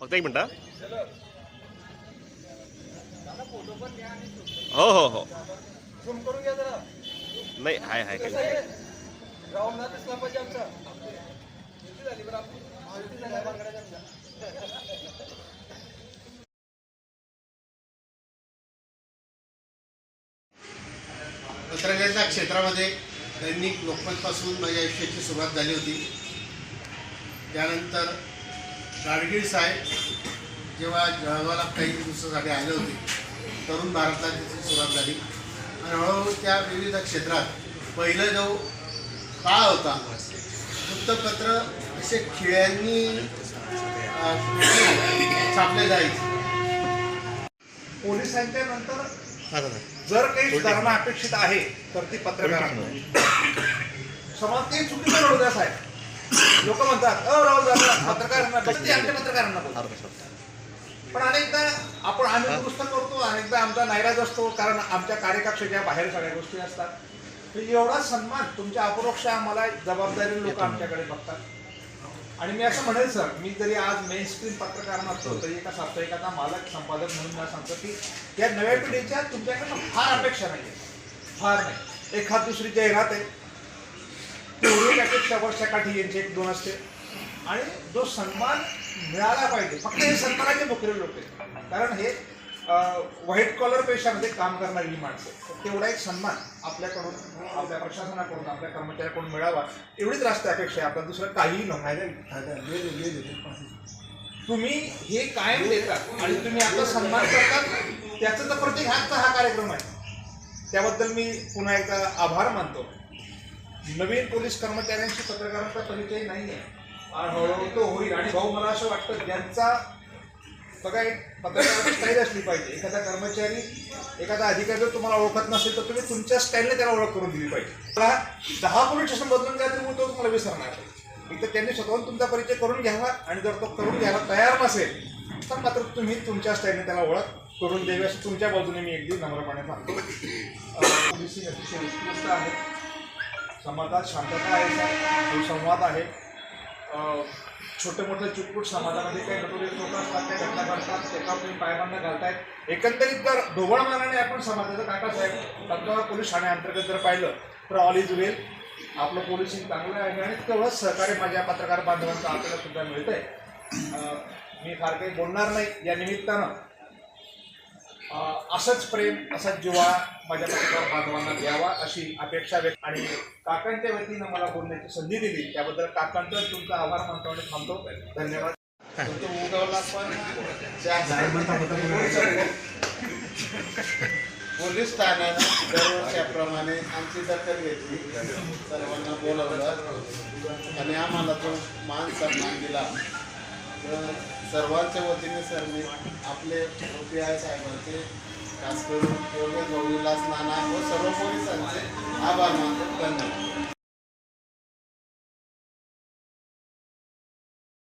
फक्त एक मिनटं. हो हो हो नाही हाय हाय काय पत्रकारिता क्षेत्रामध्ये दैनिक लोकमतपासून माझ्या आयुष्याची सुरुवात झाली होती. त्यानंतर गाडगीळ साहेब जेव्हा जळगावला काही दिवसासाठी आले होते, तरुण भारतला त्याची सुरुवात झाली आणि हळूहळू त्या विविध क्षेत्रात पहिलं जो काळ होता वृत्तपत्र असे खिळ्यांनी छापले जायचे. पोलिसांच्या नंतर जर काही सुधारणा अपेक्षित आहे तर ती पत्रकारांकडून. समाज ते चुकीचं राहू द्या साहेब. लोक म्हणतात राहू द्या पत्रकारांना, ते आमच्या पत्रकारांना बोलतात. पण अनेकदा आम्ही दुरुस्त करतो, अनेकदा आमचा नाईलाज असतो, कारण आमच्या कार्यकक्षेच्या बाहेर सगळ्या गोष्टी असतात. एवढा सन्मान तुमच्या अपरोक्ष आम्हाला जबाबदारी लोक आमच्याकडे बघतात. आणि मी असं म्हणेल सर, मी जरी आज मेन स्ट्रीम पत्रकार नसतो तरी एका साप्ताहिकाचा मालक संपादक म्हणून मला सांगतो की या नव्या पिढीच्या तुमच्याकडनं फार अपेक्षा नाही आहे, फार नाही. एखाद दुसरी जाहिरात आहे तेवढी अपेक्षा वर्षाकाठी यांची एक दोन असते. आणि जो सन्मान मिळाला पाहिजे, फक्त हे सन्मानाचे नोकरी लोक आहेत, कारण हे व्हाईट कॉलर पेशामध्ये काम करणारी माणसं. तेवढा एक सन्मान आपल्याकडून, आपल्या प्रशासनाकडून, आपल्या कर्मचाऱ्याकडून मिळावा एवढीच रास्त अपेक्षा आहे. आपलं दुसरं काहीही नको. तुम्ही हे कायम देतात आणि तुम्ही आता सन्मान करतात, त्याचं तर प्रत्येक हा कार्यक्रम आहे. त्याबद्दल मी पुन्हा एकदा आभार मानतो. नवीन पोलीस कर्मचाऱ्यांशी पत्रकारांचा परिचय नाही आहे, हळूहळू तो होईल. आणि भाऊ, मला असं वाटतं ज्यांचा बघा एक पत्रकाराची स्टाईल असली पाहिजे. एखादा कर्मचारी, एखादा अधिकारी जर तुम्हाला ओळखत नसेल तर तुम्ही तुमच्या स्टाईलने त्याला ओळख करून दिली पाहिजे. मला 10 पोलीस स्टेशन बदलून द्या तरी तो तुम्हाला विसरणार नाही. एक तर त्यांनी स्वतःहून तुमचा परिचय करून घ्यावा, आणि जर तो करून घ्यायला तयार नसेल तर मात्र तुम्ही तुमच्या स्टाईलने त्याला ओळख करून द्यावी, असं तुमच्या बाजूने मी अगदी नम्रपणे सांगतो. पोलिसिंग अतिशय उत्कृष्ट आहे, समाजात शांतता आहे, सुसंवाद आहे. छोटे मोठे चुटपुट समाजामध्ये काही नटोरियस लोक असतात, त्या घटना घडतात, त्याच्यावर तुम्ही पायबंद घालतायत. एकंदरीत जर ढोबळ मनाने आपण समाजाचं काकासाहेब तंतोबा पोलीस ठाण्याअंतर्गत जर पाहिलं तर ऑल इज वेल. आपलं पोलिसिंग चांगलं आहे आणि तेवढंच सहकार्य माझ्या पत्रकार बांधवांचं आपल्याला सुद्धा मिळतं आहे. मी फार काही बोलणार नाही या निमित्तानं. असंच प्रेम, असाच जिव्हाळा माझ्या पत्रकार बांधवांना द्यावा अशी अपेक्षा व्यक्त. आणि काकांच्या वतीनं मला बोलण्याची संधी दिली त्याबद्दल काकांचा तुमचा आभार मानतो आणि थांबतो. धन्यवाद. पोलीस ठाण्यानं दरवर्षाप्रमाणे आमची दखल घेतली, सर्वांना बोलवलं आणि आम्हाला जो मान सन्मान दिला. सर्वांच्या वतीने सर मी आपले OPI साहेबांचे, खास करून योगेश भाऊ, विलास नाना व सर्व पोलिसांचे आभार मानतो. धन्यवाद.